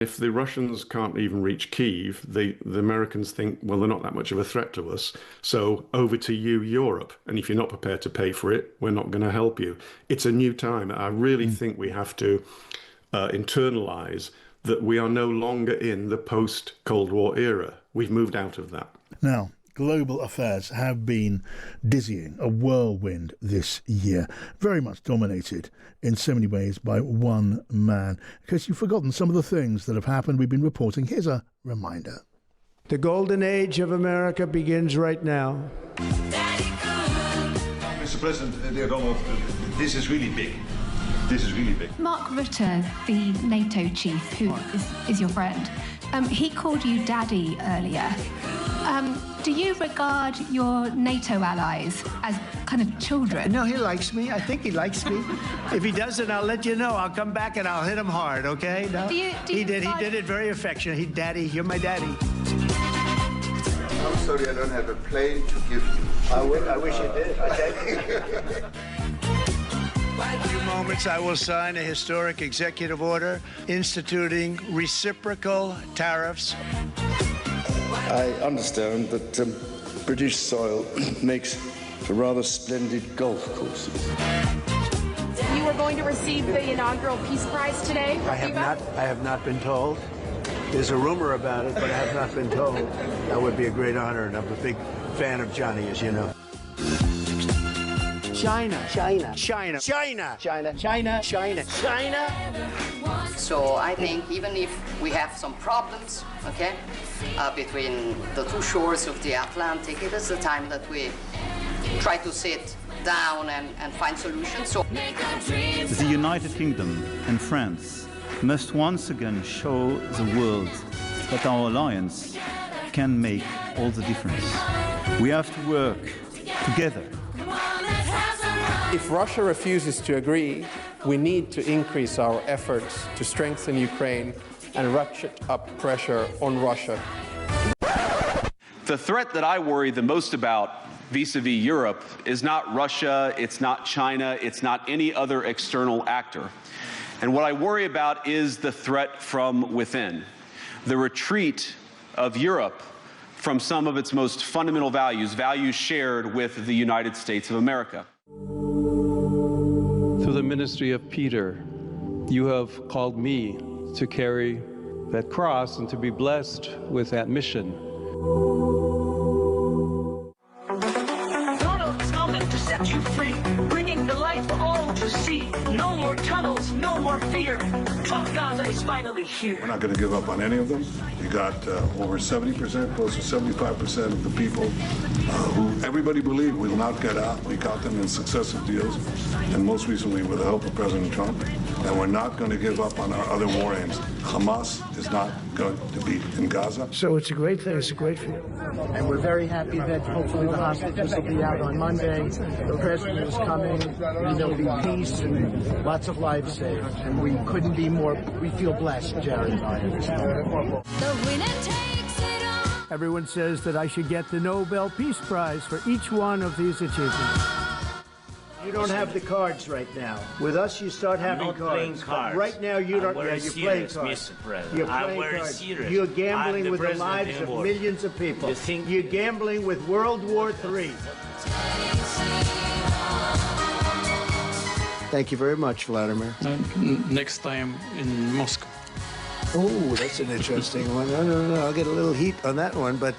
If the Russians can't even reach Kyiv, the Americans think, well, they're not that much of a threat to us. So over to you, Europe. And if you're not prepared to pay for it, we're not going to help you. It's a new time. I really think we have to internalize that we are no longer in the post-Cold War era. We've moved out of that. Now, global affairs have been dizzying, a whirlwind this year, very much dominated in so many ways by one man. In case you've forgotten some of the things that have happened, we've been reporting. Here's a reminder. The golden age of America begins right now. Mr. President, dear Donald, this is really big. This is really big. Mark Rutte, the NATO chief, who is your friend, he called you daddy earlier. Do you regard your NATO allies as kind of children? No, he likes me. I think he likes me. If he doesn't, I'll let you know. I'll come back and I'll hit him hard, okay? No? He did it very affectionate. Daddy, you're my daddy. I'm sorry, I don't have a plane to give you. I wish you did. In a few moments, I will sign a historic executive order instituting reciprocal tariffs. I understand that British soil makes for rather splendid golf courses. You are going to receive the inaugural Peace Prize today. I have not been told. There's a rumor about it, but I have not been told. That would be a great honor, and I'm a big fan of Johnny, as you know. China. So I think even if we have some problems, okay, between the two shores of the Atlantic, it is the time that we try to sit down and find solutions. So the United Kingdom and France must once again show the world that our alliance can make all the difference. We have to work together. If Russia refuses to agree, we need to increase our efforts to strengthen Ukraine and ratchet up pressure on Russia. The threat that I worry the most about vis-a-vis Europe is not Russia, it's not China, it's not any other external actor. And what I worry about is the threat from within, the retreat of Europe from some of its most fundamental values, values shared with the United States of America. Through the ministry of Peter, you have called me to carry that cross and to be blessed with that mission. Donald's coming to set you free, bringing the light for all to see. No more tunnels, no more fear. Top Gaza is finally here. We're not going to give up on any of them. You got over 70%, close to 75% of the people who everybody believed will not get out. We got them in successive deals, and most recently with the help of President Trump. And we're not going to give up on our other war aims. Hamas is not going to be in Gaza. So it's a great thing. It's a great feeling. And we're very happy that hopefully the hostages will be out on Monday. The president is coming, and there'll be peace and lots of lives saved. And we couldn't be more, we feel blessed, Jared and I. Everyone says that I should get the Nobel Peace Prize for each one of these achievements. You don't have the cards right now. With us, you start having not cards. playing cards. Right now, you don't. Yeah, you're playing cards. Mr. President. You're I'm playing very cards. serious. You're gambling with the president lives in of war. millions of people. You think you're gambling with World War III. Thank you very much, Vladimir. Next time in Moscow. Oh, that's an interesting one. No. I'll get a little heat on that one, but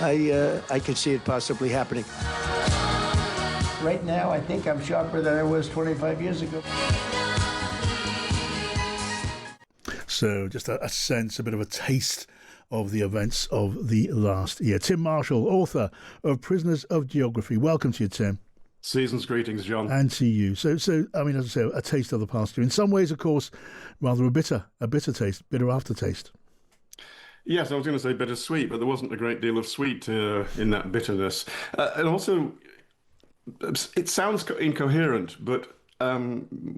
I can see it possibly happening. Right now, I think I'm sharper than I was 25 years ago. So just a sense, a bit of a taste of the events of the last year. Tim Marshall, author of Prisoners of Geography. Welcome to you, Tim. Season's greetings, John. And to you. So I mean, as I say, a taste of the past year. In some ways, of course, rather a bitter taste, bitter aftertaste. Yes, I was going to say bittersweet, but there wasn't a great deal of sweet in that bitterness. And also, it sounds incoherent, but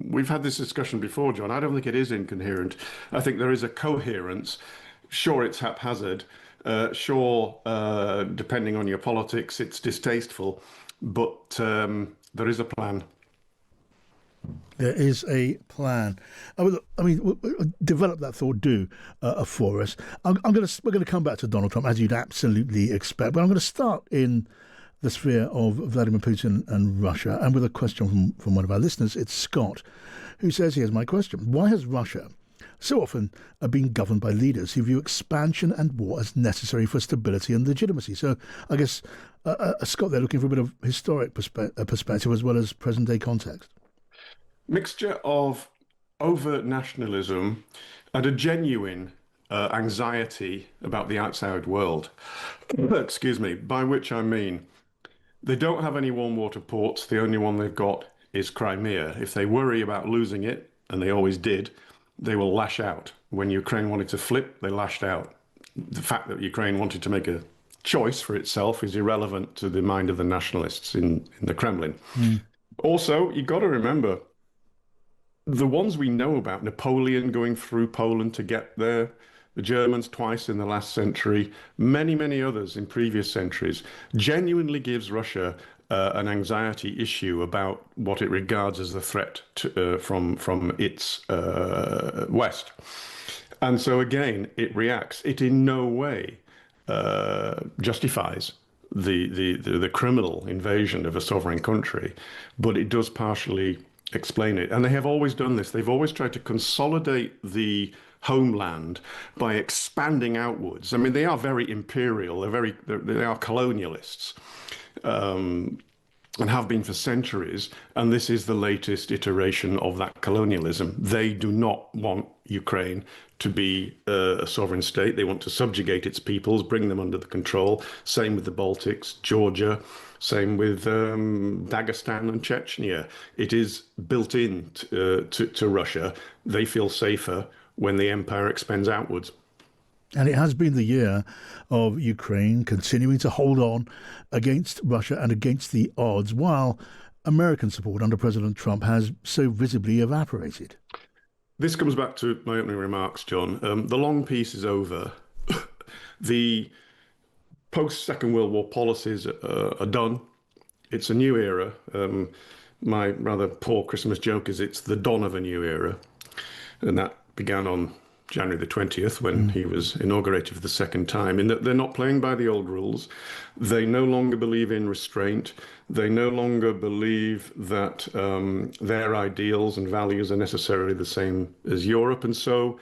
we've had this discussion before, John. I don't think it is incoherent. I think there is a coherence. Sure, it's haphazard. Sure, depending on your politics, it's distasteful. But there is a plan. There is a plan. I mean, develop that thought, for us. We're going to come back to Donald Trump, as you'd absolutely expect, but I'm going to start in the sphere of Vladimir Putin and Russia, and with a question from one of our listeners. It's Scott, who says, here's my question. Why has Russia so often been governed by leaders who view expansion and war as necessary for stability and legitimacy? So I guess, Scott, they're looking for a bit of historic perspective as well as present-day context. Mixture of overt nationalism and a genuine anxiety about the outside world. Excuse me, by which I mean they don't have any warm water ports. The only one they've got is Crimea. If they worry about losing it, and they always did, they will lash out. When Ukraine wanted to flip, they lashed out. The fact that Ukraine wanted to make a choice for itself is irrelevant to the mind of the nationalists in the Kremlin. Also, you've got to remember, the ones we know about, Napoleon going through Poland to get there, the Germans twice in the last century, many, many others in previous centuries, genuinely gives Russia an anxiety issue about what it regards as the threat from its west. And so again, it reacts. It in no way justifies the criminal invasion of a sovereign country, but it does partially explain it. And they have always done this. They've always tried to consolidate the homeland by expanding outwards. I mean, they are very imperial. They are colonialists, and have been for centuries. And this is the latest iteration of that colonialism. They do not want Ukraine to be a sovereign state. They want to subjugate its peoples, bring them under the control. Same with the Baltics, Georgia. Same with Dagestan and Chechnya. It is built in to Russia. They feel safer when the empire expands outwards. And it has been the year of Ukraine continuing to hold on against Russia and against the odds, while American support under President Trump has so visibly evaporated. This comes back to my opening remarks, John. The long peace is over. The post-Second World War policies are done. It's a new era. My rather poor Christmas joke is it's the dawn of a new era. And that began on January the 20th when he was inaugurated for the second time, in that they're not playing by the old rules. They no longer believe in restraint. They no longer believe that their ideals and values are necessarily the same as Europe. And so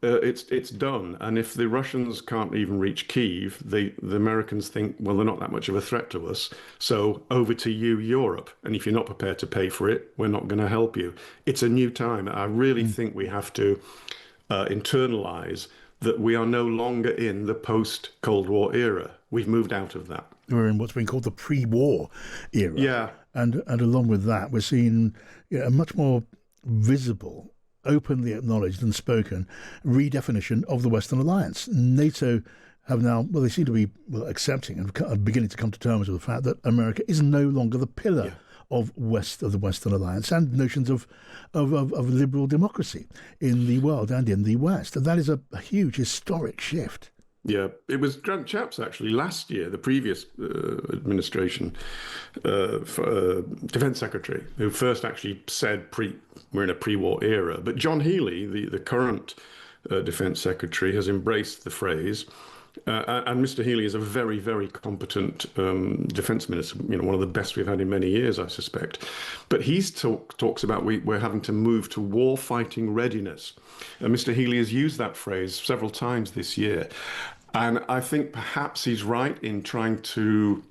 it's done. And if the Russians can't even reach Kyiv, the Americans think, well, they're not that much of a threat to us. So over to you, Europe. And if you're not prepared to pay for it, we're not going to help you. It's a new time. I really think we have to internalize that we are no longer in the post-Cold War era. We've moved out of that. We're in what's been called the pre-war era. Yeah. And along with that, we're seeing a much more visible, openly acknowledged and spoken redefinition of the Western alliance. NATO have now, well, they seem to be accepting and beginning to come to terms with the fact that America is no longer the pillar of the Western alliance, and notions of liberal democracy in the world and in the West. And that is a huge historic shift. Yeah, it was Grant Shapps actually last year, the previous administration, defense secretary, who first actually said we're in a pre-war era. But John Healey, the current defense secretary, has embraced the phrase. And Mr. Healey is a very, very competent defense minister, one of the best we've had in many years, I suspect. But he talks about we're having to move to war-fighting readiness. And Mr. Healey has used that phrase several times this year. And I think perhaps he's right in trying to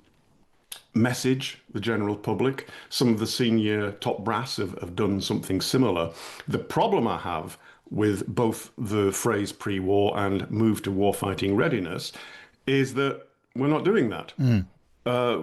message the general public. Some of the senior top brass have done something similar. The problem I have with both the phrase pre-war and move to war-fighting readiness is that we're not doing that.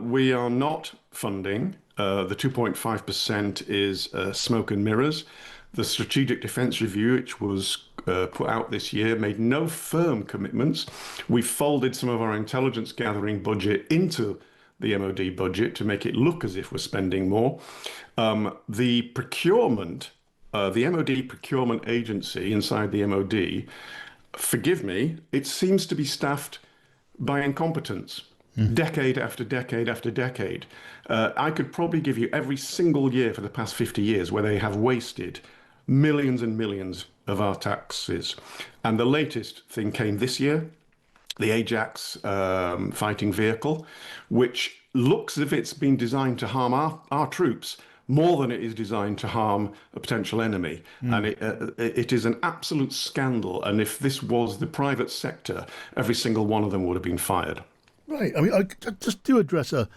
We are not funding. The 2.5% is smoke and mirrors. The Strategic Defence Review, which was put out this year, made no firm commitments. We folded some of our intelligence gathering budget into the MOD budget to make it look as if we're spending more. The procurement, the MOD procurement agency inside the MOD, forgive me, it seems to be staffed by incompetence. decade after decade after decade. I could probably give you every single year for the past 50 years where they have wasted millions and millions of our taxes. And the latest thing came this year, the Ajax fighting vehicle, which looks as if it's been designed to harm our troops more than it is designed to harm a potential enemy. And it is an absolute scandal. And if this was the private sector, every single one of them would have been fired. Right. I mean, just do address a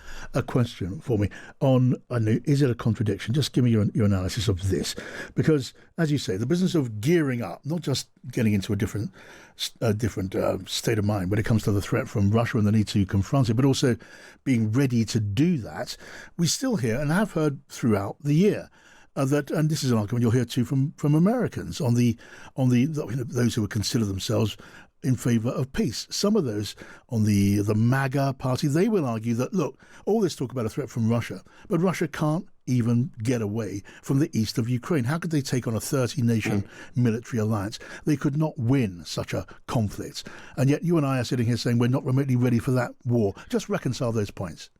question for me on, I know, is it a contradiction? Just give me your analysis of this. Because, as you say, the business of gearing up, not just getting into a different state of mind when it comes to the threat from Russia and the need to confront it, but also being ready to do that, we still hear and have heard throughout the year that, and this is an argument you'll hear too from Americans on those who would consider themselves in favour of peace. Some of those on the MAGA party, they will argue that, look, all this talk about a threat from Russia, but Russia can't even get away from the east of Ukraine. How could they take on a 30-nation military alliance? They could not win such a conflict. And yet you and I are sitting here saying we're not remotely ready for that war. Just reconcile those points.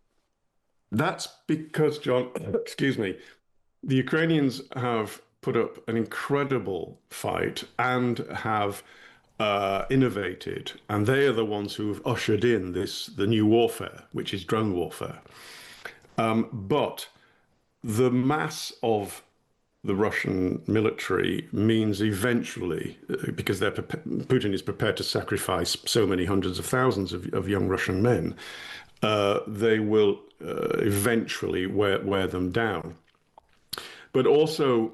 That's because, John, excuse me, the Ukrainians have put up an incredible fight and have innovated, and they are the ones who have ushered in the new warfare, which is drone warfare. But the mass of the Russian military means eventually, because Putin is prepared to sacrifice so many hundreds of thousands of young Russian men, they will eventually wear them down. But also,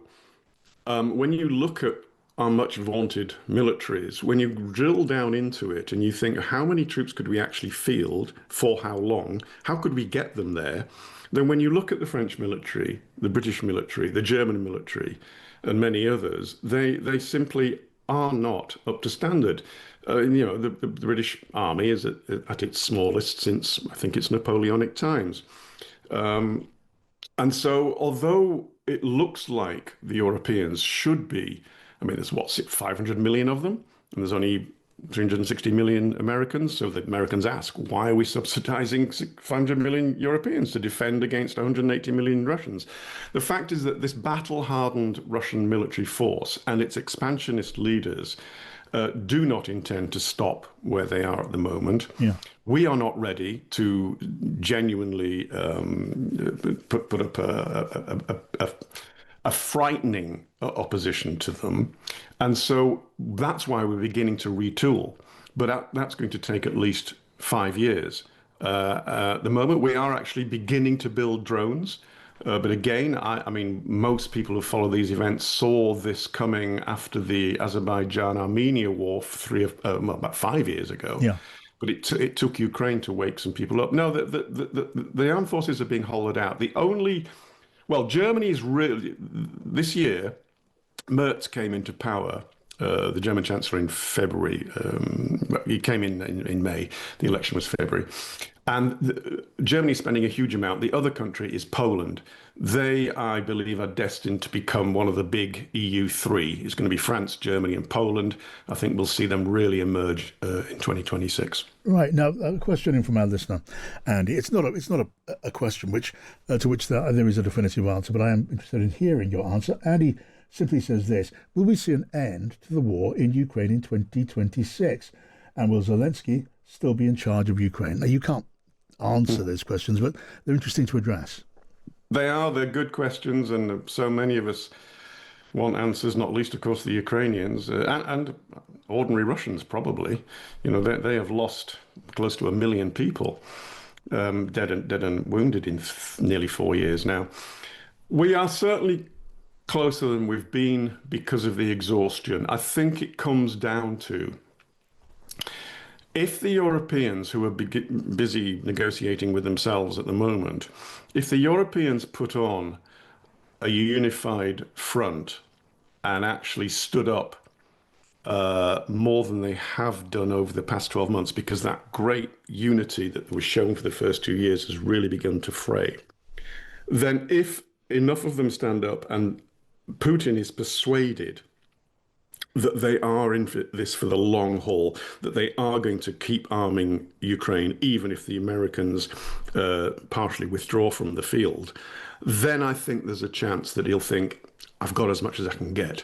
when you look at our much vaunted militaries, when you drill down into it and you think, how many troops could we actually field, for how long, how could we get them there, then when you look at the French military, the British military, the German military, and many others, they simply are not up to standard. The British army is at its smallest since, I think it's Napoleonic times. And so, although it looks like the Europeans should be, I mean, there's 500 million of them, and there's only 360 million Americans. So the Americans ask, why are we subsidizing 500 million Europeans to defend against 180 million Russians? The fact is that this battle-hardened Russian military force and its expansionist leaders do not intend to stop where they are at the moment. Yeah. We are not ready to genuinely put up a frightening opposition to them. And so that's why we're beginning to retool. But that's going to take at least 5 years. At the moment, we are actually beginning to build drones. But again, I mean, most people who follow these events saw this coming after the Azerbaijan-Armenia war about 5 years ago. Yeah. But it took Ukraine to wake some people up. No, the armed forces are being hollowed out. Germany is really, this year, Merz came into power, the German Chancellor, in February. He came in May. The election was February. And Germany is spending a huge amount. The other country is Poland. They, I believe, are destined to become one of the big EU three. It's going to be France, Germany, and Poland. I think we'll see them really emerge in 2026. Right. Now, a question in from our listener, Andy. It's not a question to which there is a definitive answer, but I am interested in hearing your answer. Andy simply says this: will we see an end to the war in Ukraine in 2026? And will Zelensky still be in charge of Ukraine? Now, you can't answer those questions, but they're interesting to address. They're good questions, and so many of us want answers, not least, of course, the Ukrainians and ordinary Russians, probably. They have lost close to 1 million people, dead and wounded in nearly 4 years now. We are certainly closer than we've been because of the exhaustion. I think it comes down to, if the Europeans, who are busy negotiating with themselves at the moment, if the Europeans put on a unified front and actually stood up more than they have done over the past 12 months, because that great unity that was shown for the first 2 years has really begun to fray, then if enough of them stand up and Putin is persuaded that they are in this for the long haul, that they are going to keep arming Ukraine, even if the Americans partially withdraw from the field, then I think there's a chance that he'll think, I've got as much as I can get.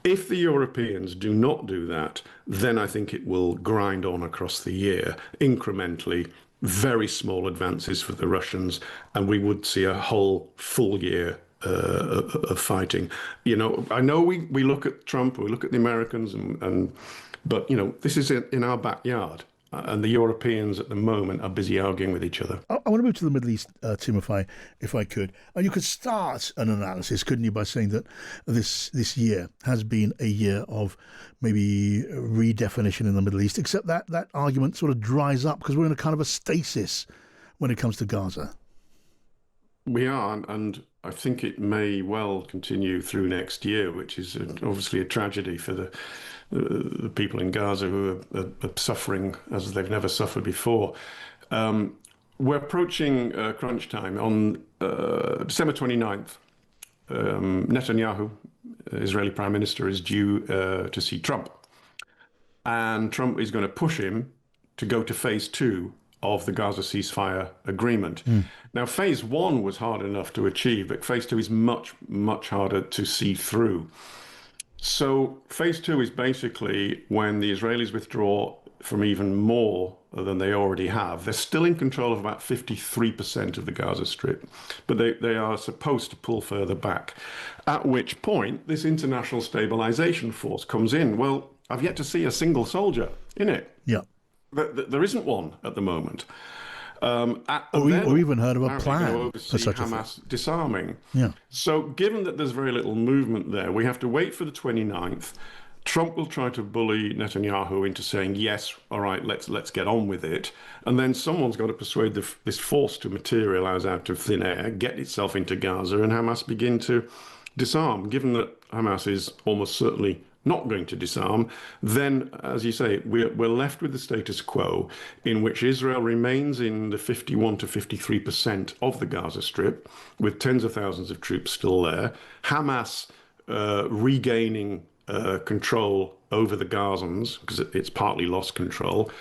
If the Europeans do not do that, then I think it will grind on across the year, incrementally, very small advances for the Russians, and we would see a whole full year of fighting. I know we look at Trump, we look at the Americans, but this is in our backyard, and the Europeans at the moment are busy arguing with each other. I want to move to the Middle East, Tim, if I could. And you could start an analysis, couldn't you, by saying that this year has been a year of maybe redefinition in the Middle East, except that argument sort of dries up because we're in a kind of a stasis when it comes to Gaza. We are, and I think it may well continue through next year, which is obviously a tragedy for the people in Gaza who are suffering as they've never suffered before. We're approaching crunch time. On December 29th, Netanyahu, Israeli Prime Minister, is due to see Trump. And Trump is going to push him to go to phase 2 of the Gaza ceasefire agreement. Now, phase 1 was hard enough to achieve, but phase 2 is much, much harder to see through. So phase 2 is basically when the Israelis withdraw from even more than they already have. They're still in control of about 53% of the Gaza Strip, but they are supposed to pull further back, at which point this international stabilization force comes in. Well, I've yet to see a single soldier in it. Yeah. There isn't one at the moment. Or even heard of a plan for such Hamas disarming. Yeah. So given that there's very little movement there, we have to wait for the 29th. Trump will try to bully Netanyahu into saying, yes, all right, let's get on with it. And then someone's got to persuade this force to materialize out of thin air, get itself into Gaza, and Hamas begin to disarm. Given that Hamas is almost certainly not going to disarm, then, as you say, we're left with the status quo in which Israel remains in the 51 to 53% of the Gaza Strip, with tens of thousands of troops still there. Hamas regaining control over the Gazans, because it's partly lost control.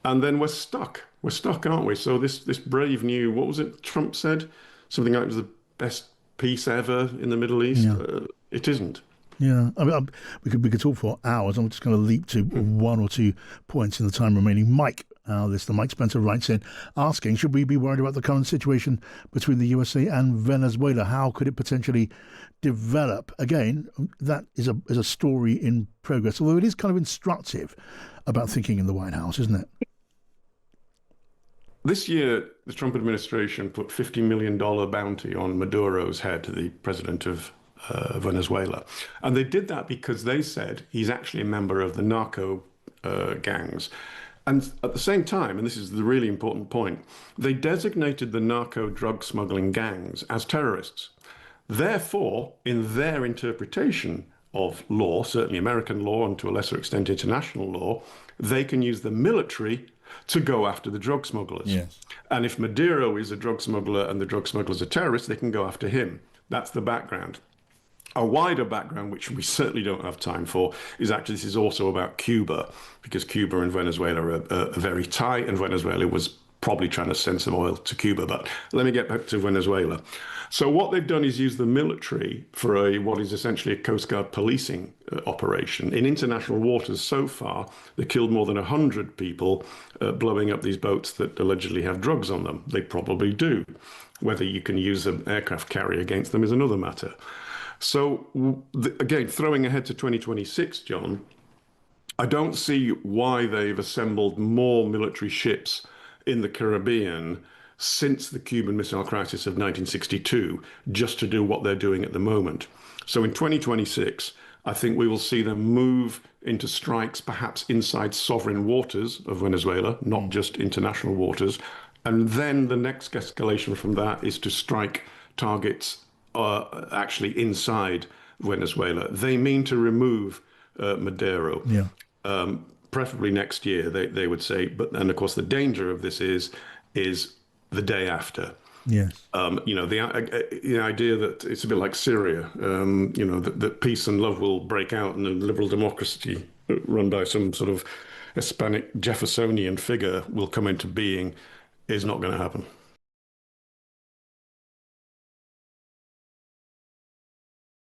And then we're stuck. We're stuck, aren't we? So this brave new, what was it Trump said? Something like it was the best peace ever in the Middle East. Yeah. It isn't. Yeah, I mean, we could talk for hours. I'm just going to leap to one or two points in the time remaining. Mike, our listener, Mike Spencer, writes in asking, should we be worried about the current situation between the USA and Venezuela? How could it potentially develop? Again, that is a story in progress, although it is kind of instructive about thinking in the White House, isn't it? This year, the Trump administration put $50 million bounty on Maduro's head, the president of Venezuela. And they did that because they said he's actually a member of the narco gangs. And at the same time, and this is the really important point, they designated the narco drug smuggling gangs as terrorists. Therefore, in their interpretation of law, certainly American law and to a lesser extent international law, they can use the military to go after the drug smugglers. Yes. And if Maduro is a drug smuggler and the drug smugglers are terrorists, they can go after him. That's the background. A wider background, which we certainly don't have time for, is actually this is also about Cuba, because Cuba and Venezuela are very tight, and Venezuela was probably trying to send some oil to Cuba. But let me get back to Venezuela. So what they've done is use the military for what is essentially a Coast Guard policing operation. In international waters so far, they killed more than 100 people blowing up these boats that allegedly have drugs on them. They probably do. Whether you can use an aircraft carrier against them is another matter. So, again, throwing ahead to 2026, John, I don't see why they've assembled more military ships in the Caribbean since the Cuban Missile Crisis of 1962, just to do what they're doing at the moment. So in 2026, I think we will see them move into strikes, perhaps inside sovereign waters of Venezuela, not just international waters. And then the next escalation from that is to strike targets actually inside Venezuela. They mean to remove Maduro, preferably next year, they would say. But then, of course, the danger of this is the day after. Yes. The idea that it's a bit like Syria, that peace and love will break out and a liberal democracy run by some sort of Hispanic Jeffersonian figure will come into being is not going to happen.